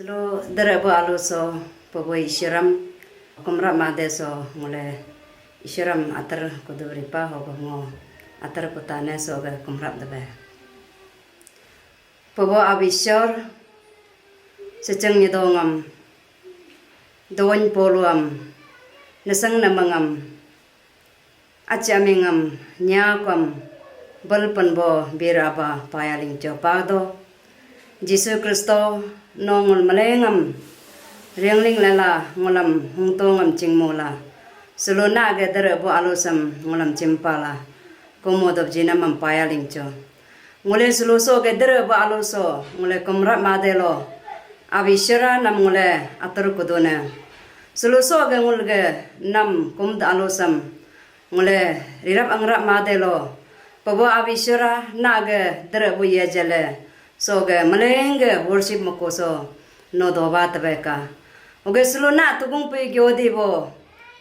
Selo dere bo alu so pobo ishiram kumra made so mule ishiram atar kuduri pa ho ngo atar kutane so ga kumra dabe pobo abishor sejeng nyedongam doin poluam nesang namangam acamingam nyakam balpan bo biraba payaling jopado Jisu Kristo nongol malengam riangling lala ngolam hungtongam cingmola selona ge dere bo alusam ngolam cimpala komodob jinamam payaling cho ngole seluso ge dere bo aluso ngole komrat madelo abishara nam ngole atur kuduna seluso ge ngolge nam komda alusam ngole rirap angrap madelo pabo abishara na ge dere bo yejale so ge malenge worship mokoso no doba tabeka oge slona tugung pe gyodi bo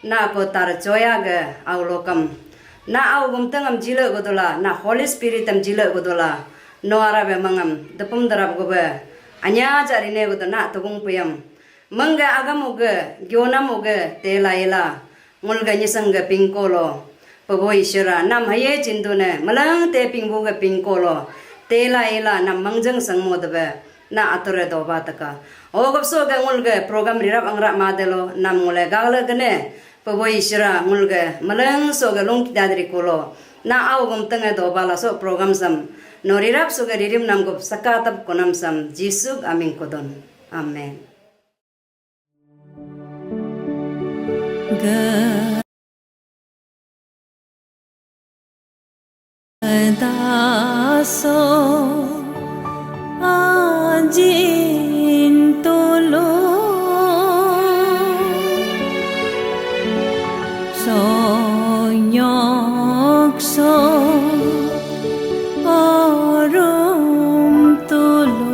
na ko tar joya ge aulokam na au gumtangam jile godola na holy spirit am jile godola no arabe mangam depum darab gobe anya jarine godona tugung peyam mangga agam oge gyonam oge telaila mulga nyisanga pingkolo pabo ishara nam haye chindune malang te pingbo ge pingkolo tela ela na mangjang sangmodbe na atore doba taka ogopso ga ngulge program rirap angra madelo nam ngule gagle gane pabo ishra ngulge malang so ga long dadri kolo na au gum tanga doba la so program sam no rirap so ga ririm nam gop sakatab konam sam Jisu amin kodon amen daso ajin tolo sonyok so orum tolo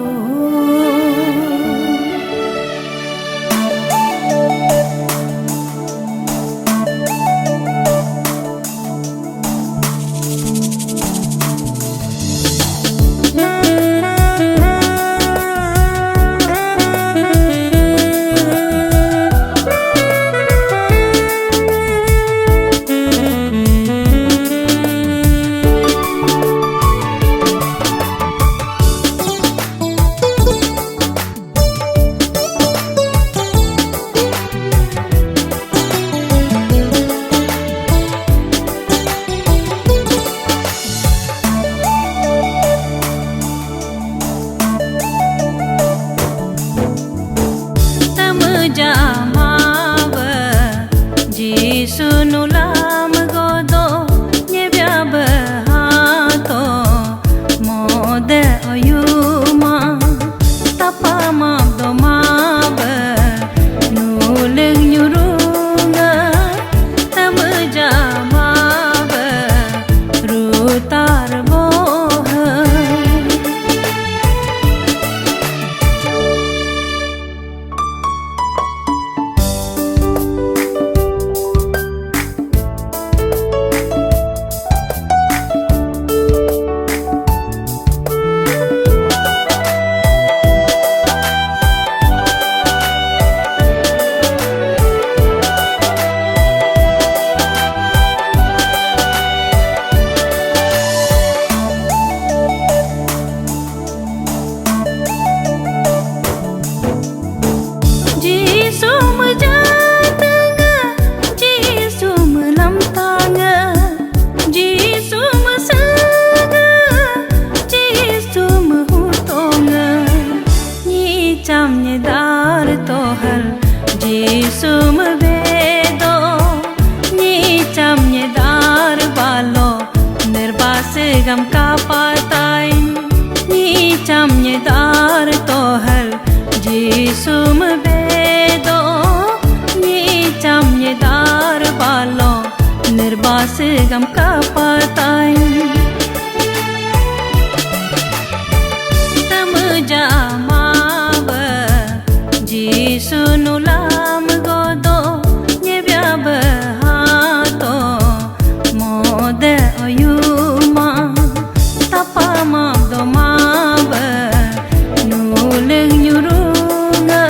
gam kapatain ni chamye dar tohar Jisum bedo ni chamye dar balo nirbas gam kapatain tam jamab Jisu nulam godo nyebyab hato mode oyuma tapamab domab nuleng nyurunga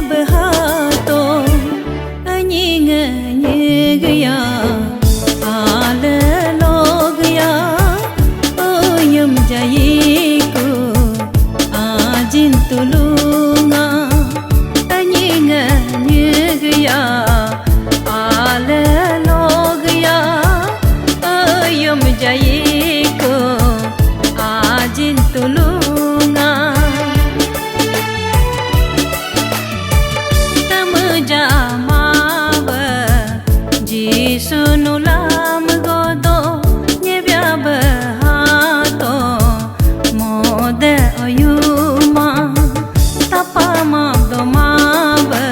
behato anyinga nyegya ale logya oyum jayiku ajin tulunga anyinga nyegya ale logya oyum jayiku ajin tulunga Jamaba Jisu nulam godo nyebya behato mode oyuma tapama domaba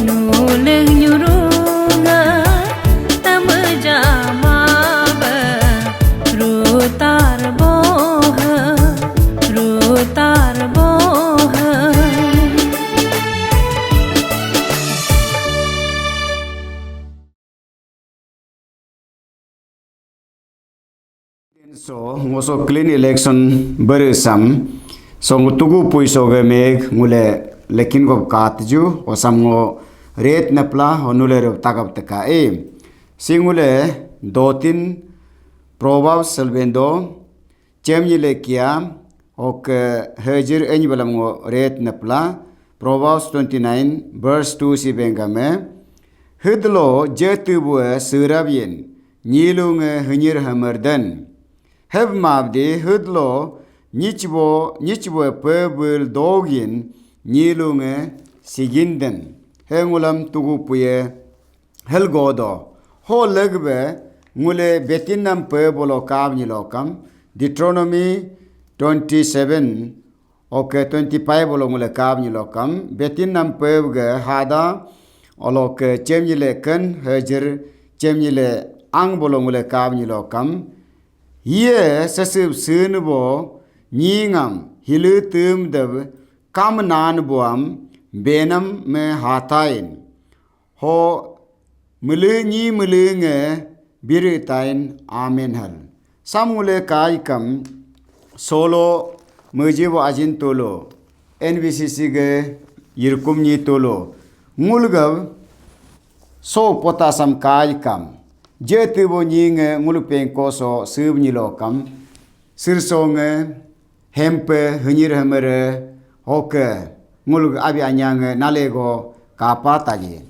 nuleng nyurunga tamu jamaba rutar boha So ngoso clean election bersam so ngutugu puiso ge meg ngule lekin go katju osam ngo ret napla honule ro takap taka e singule dotin provav selvendo chemyile kia ok hejir eny balam ngo ret napla Proverbs 29 verse 2 si bengame hidlo jetubu surabien nilunge hnyir hamardan Heb mabdi hudlo nichbo pebul dogin nilunge siginden hengulam tugu puye helgodo ho legbe ngule betinam pebolo kab nilokam Deuteronomy 27 okay 25 bolo ngule kab nilokam betinam pebge hada olok chemnile kan hajir chemnile ang bolo ngule kab nilokam Ye sesib sunbo nyingam hilutum dab kam nan buam benam me hatain ho mulunge biritain amen hal samule kai kam solo mujibo ajin tolo NBCC ge yirkum ni tolo ngulgav so potasam kai kam Jetubo nyinge ngulupeng koso subnyi lokam sirsonge hempe hnyir hamere hoke ngulug abi anyange nalego kapataji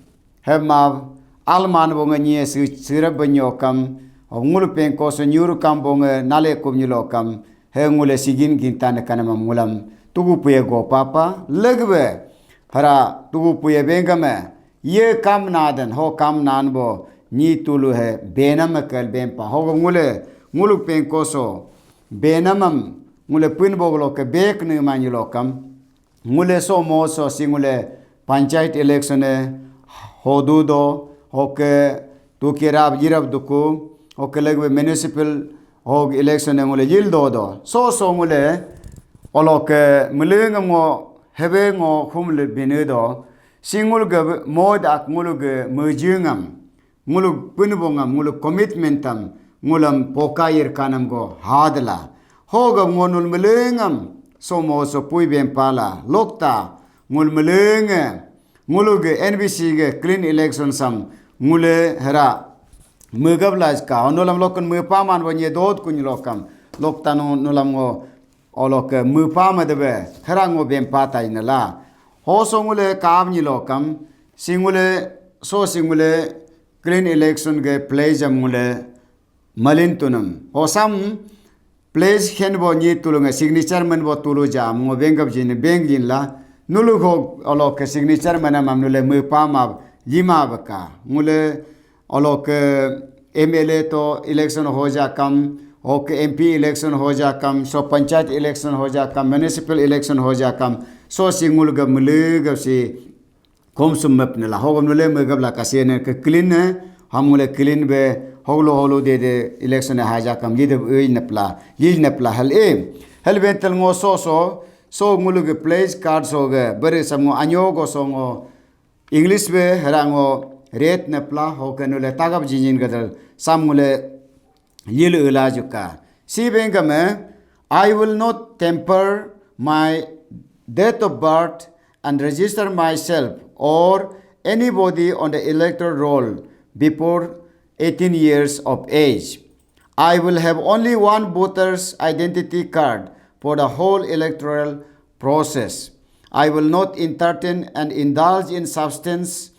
hemav alman bonge nye sirabanyokam ngulupeng koso nyurukam bonge nalekum nyilokam he ngule sigin gintan kanama mulam tugu puye go papa legbe hara tugu puye bengame ye kam naden ho kam nanbo ni tulu है बेनम कल बेंपा हो ngulu penkoso benamam ngule pin boglo ke bek ne manilokam ngule so moso singule panchayat election hodudo hoke tukirab jirab duku hoke legbe municipal hog election ngule yildo do so ngule oloke mulengam ngo hebe ngo khumle binedo singul ge mod ak ngulu ge mujingam nguluk punbongam nguluk commitmentam ngulam pokayir kanam go hadla hoga ngonul melengam somo so puibem pala lokta ngul melenge nguluge NBC ge clean election sam ngule hera mugablas ka onolam lokon mupaman bonye dot kun lokam lokta no nolam go olok mupama debe hera ngo bem pata inala ho so ngule kabni lokam singule so singule clean election ge pledge amule malintunam osam pledge khenbo ni tulunga signature man bo tulu jam ngo bengab jin bengin la nulu go olok signature manam amnule mupama yima baka ngule olok MLA to election ho ja kam ok MP election ho ja kam so panchayat election ho ja kam municipal election ho ja kam so singul ga mulu ga si kom sumap nela hogam nule megabla kasene ke clean hamule clean be holo de election haja kam yid napla hal hal bentel ngo so ngulu ge place card so ge bare samo anyo go so ngo english be harango ret napla hokanule tagab jinjin gadal samule yil ulajuka si bengame I will not temper my date of birth and register myself or anybody on the electoral roll before 18 years of age. I will have only one voter's identity card for the whole electoral process. I will not entertain and indulge in substance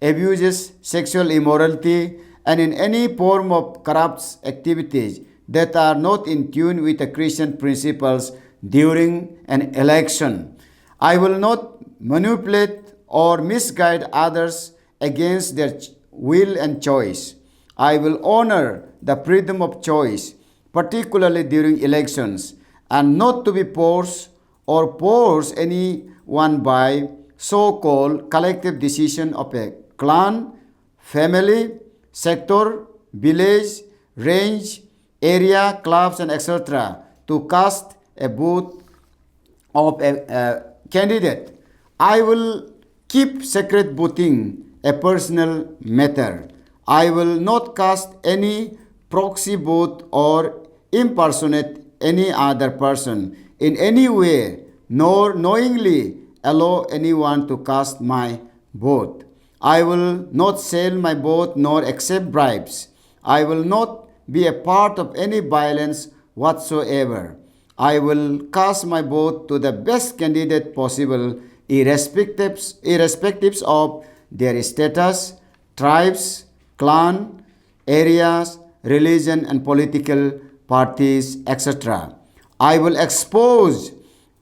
abuses, sexual immorality, and in any form of corrupt activities that are not in tune with the Christian principles during an election. I will not manipulate or misguide others against their will and choice. I will honor the freedom of choice, particularly during elections, and not to be forced or force anyone by so-called collective decision of a clan, family, sector, village, range, area, clubs, and etc. to cast a vote of a candidate. I will keep secret voting a personal matter. I will not cast any proxy vote or impersonate any other person in any way, nor knowingly allow anyone to cast my vote. I will not sell my vote nor accept bribes. I will not be a part of any violence whatsoever. I will cast my vote to the best candidate possible, irrespective of their status, tribes, clan, areas, religion, and political parties, etc. I will expose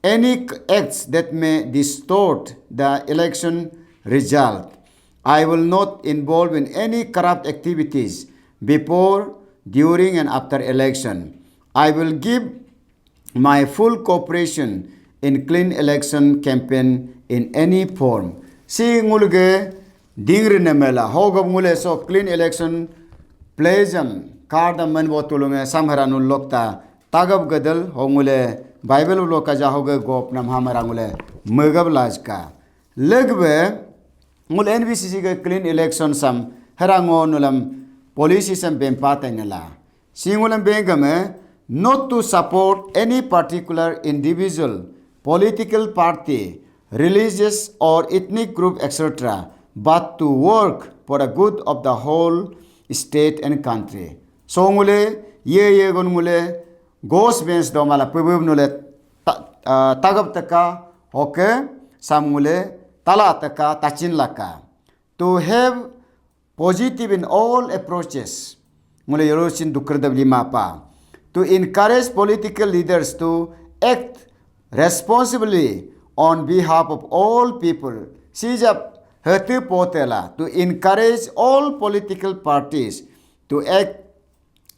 any acts that may distort the election result. I will not involve in any corrupt activities before, during, and after election. I will give my full cooperation in clean election campaign in any form. Si ngulge dingri nemela hoga ngule so clean election pledgeam karda manbo tulunge samharanul lokta tagab gadal hongule Bible loka jahoge gop nam hamarangule megab lajka legbe mul NVCC ge clean election sam harango nulam policy sam bempata nela singulam bengame not to support any particular individual, political party, religious or ethnic group, etc., but to work for the good of the whole state and country. So ngule ye gon ngule gos bens do mala pubub nule tagab taka hoke sam ngule tala taka tachin laka. To have positive in all approaches. Ngule yorochin dukrdav lima pa. To encourage political leaders to act responsibly on behalf of all people. Sijab hati potela to encourage all political parties to act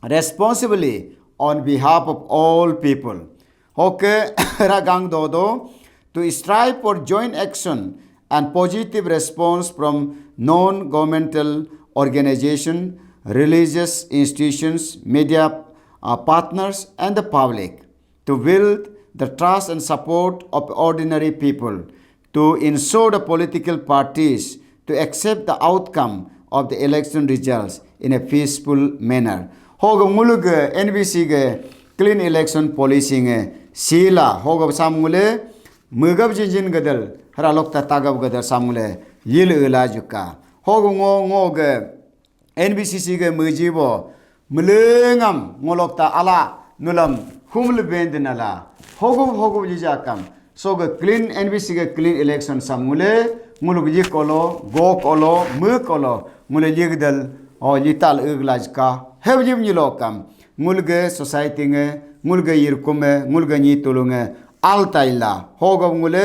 responsibly on behalf of all people. Okay, ragang dodo to strive for joint action and positive response from non-governmental organizations, religious institutions, media partners, and the public, to build the trust and support of ordinary people, to ensure the political parties to accept the outcome of the election results in a peaceful manner. Hoga muluge NBC ge clean election policy nge sila hoga samule mugab jinjin gadal haralokta tagab gadal samule yil ulajuka hoga ngo ge NBCC ge mujibo melengam ngolokta ala nulam humle bendinala hogo jijakam so ge clean NBC ge clean election samule mulug jikolo go kolo mu kolo mule jigdal o jital uglajka hebjim nilokam mulge society nge mulge yirkume mulge ni tulunge altaila hogo mule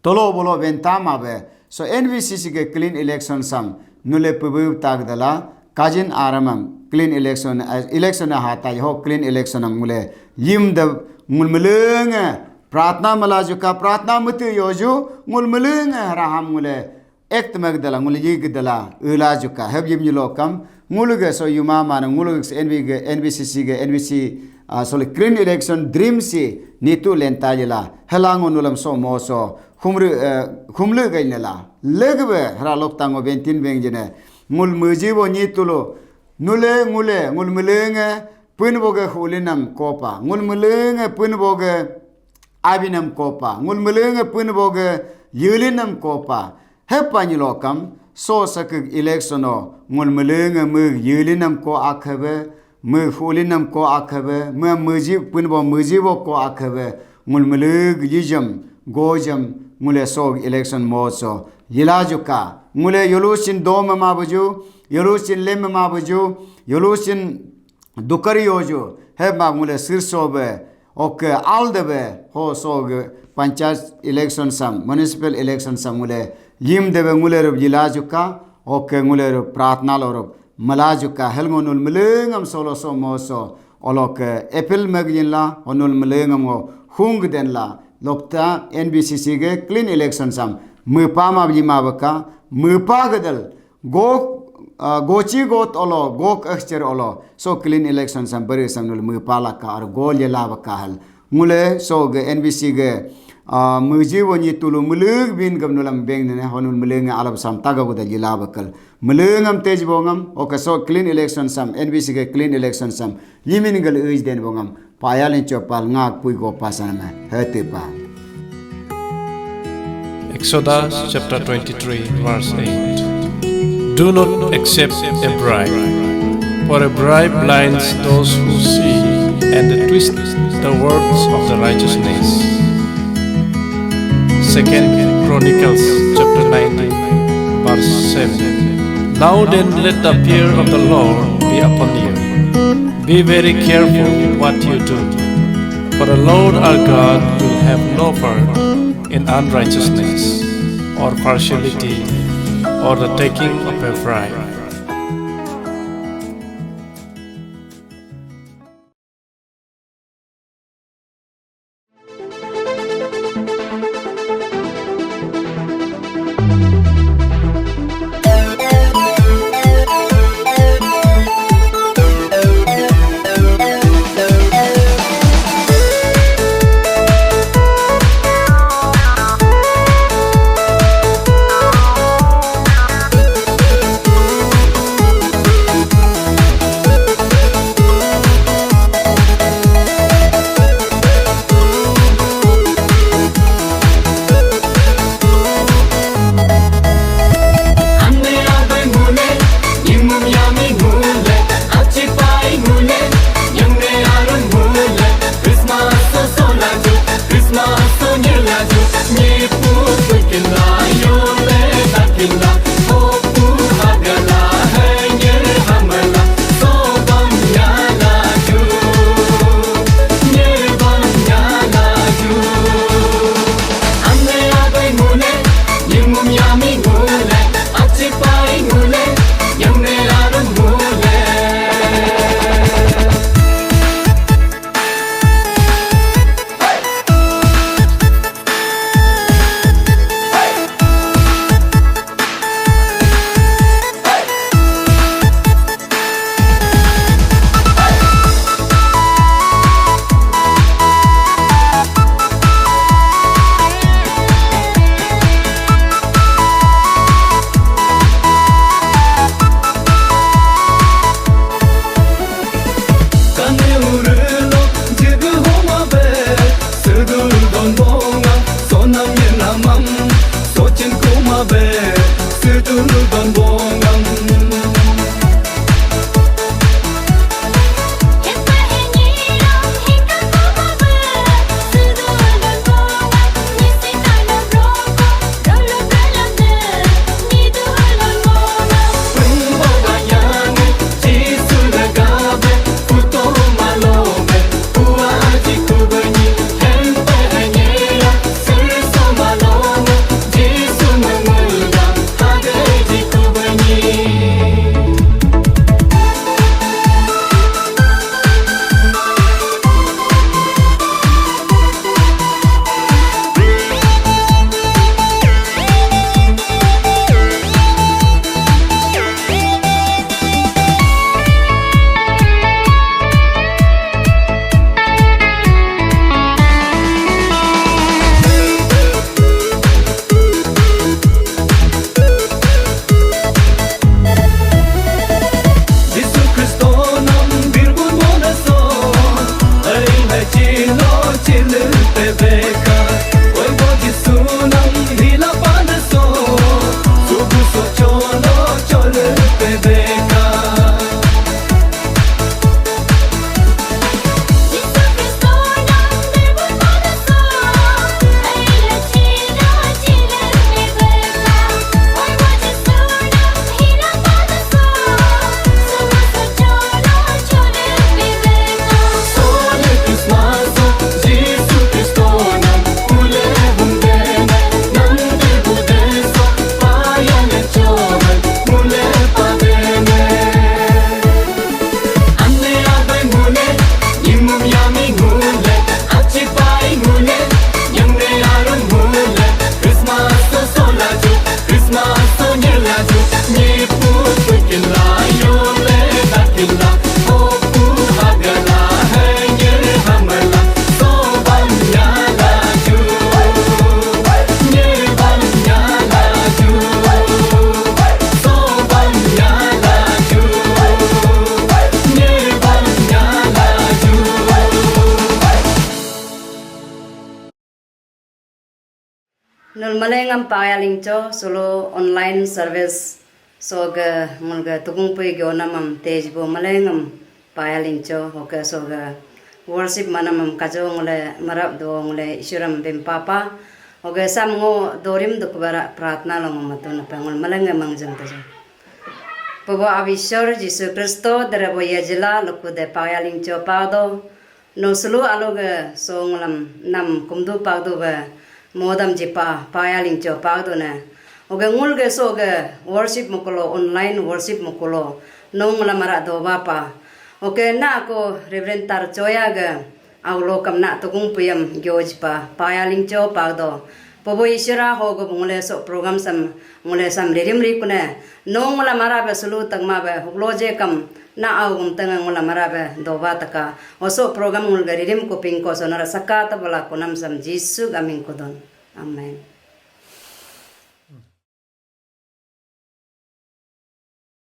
tolo bolo bentama be so NBCC ge clean election sam nule pubu tagdala kajin aramam clean election hata ho clean election mule yim the mulmulung pratna malajuka pratna mutu yoju mulmulung raham mule ekt magdala mule yigdala ulajuka hebjim yilokam muluge so yuma man muluge NBCC ge NBC so clean election dream si nitu lentayela helango nulam so moso khumlu gainela legbe haralok tango bentin bengjene mul mujibo nitulo nule ngule ngul mulenge punboge hulinam kopa ngul mulenge punboge abinam kopa ngul mulenge punboge yulinam kopa hepanyilokam so sakik electiono ngul mulunga mug yulinam ko akhabe mug hulinam ko akhabe muji punbo mujibo ko akhabe ngul mulug yijam gojam ngule sog election moso yilajuka ngule yolusin dom mabuju yolusin lem mabuju yolusin dukari yoju heba ngule sirsobe ok aldebe ho sog panchayat election sam municipal election sam ngule yim debe ngule rob yilajuka ok ngule rob pratna lorob malajuka helngonul mulungam solo so moso olok apple magjinla onul mulungam hung denla lokta NBCC ge clean election sam mupa mabji mabaka mupa gadal go gochi got olo gok excher olo so clean election sam bari samnul mupa la ka ar gol yela baka hal mule so ge NBC ge muji woni tulu mulug bin gamnulam beng ne honul mulunga alab sam taga buda yela bakal mulungam tej bongam okay so clean election sam NBC ge clean election sam yimin gal uj den bongam payalin chopal ngak pui go pasana hete pa Exodus chapter 23 verse 8. Do not accept a bribe, for a bribe blinds those who see and twists the words of the righteousness. 2nd Chronicles chapter 19 verse 7. Now then let the fear of the Lord be upon you. Be very careful what you do, for the Lord our God will have no part in unrighteousness, or partiality, or the taking of a bribe. nul malengam payaling cho solo online service so ga mulga tukung pui go namam tej bo malengam payaling cho hoka so ga worship manamam kajo ngole marap do ngole isuram bim papa oge sam ngo dorim dukbara pratna long matuna pangol malengam mangjam tajo Pabo Avishor Jisu Kristo derebo yajila lukude payaling cho pado no sulu aloge so ngulam nam kumdu pagdo ba modam jipa payaling cho pagdo na oge ngulge so ge worship mukulo online worship mukulo no ngula mara do bapa oke na ko reverend tar choya ge aulo kamna tukung puyam gyojpa payaling cho pagdo Pobo isira hogo ngule so program sam ngule sam ririm ri kune no ngula marabe sulu tangma be hukloje kam na augum tanga ngula marabe doba taka oso program ngul ririm ko ping ko sonara sakata bala kunam sam Jisu gaming kodon amen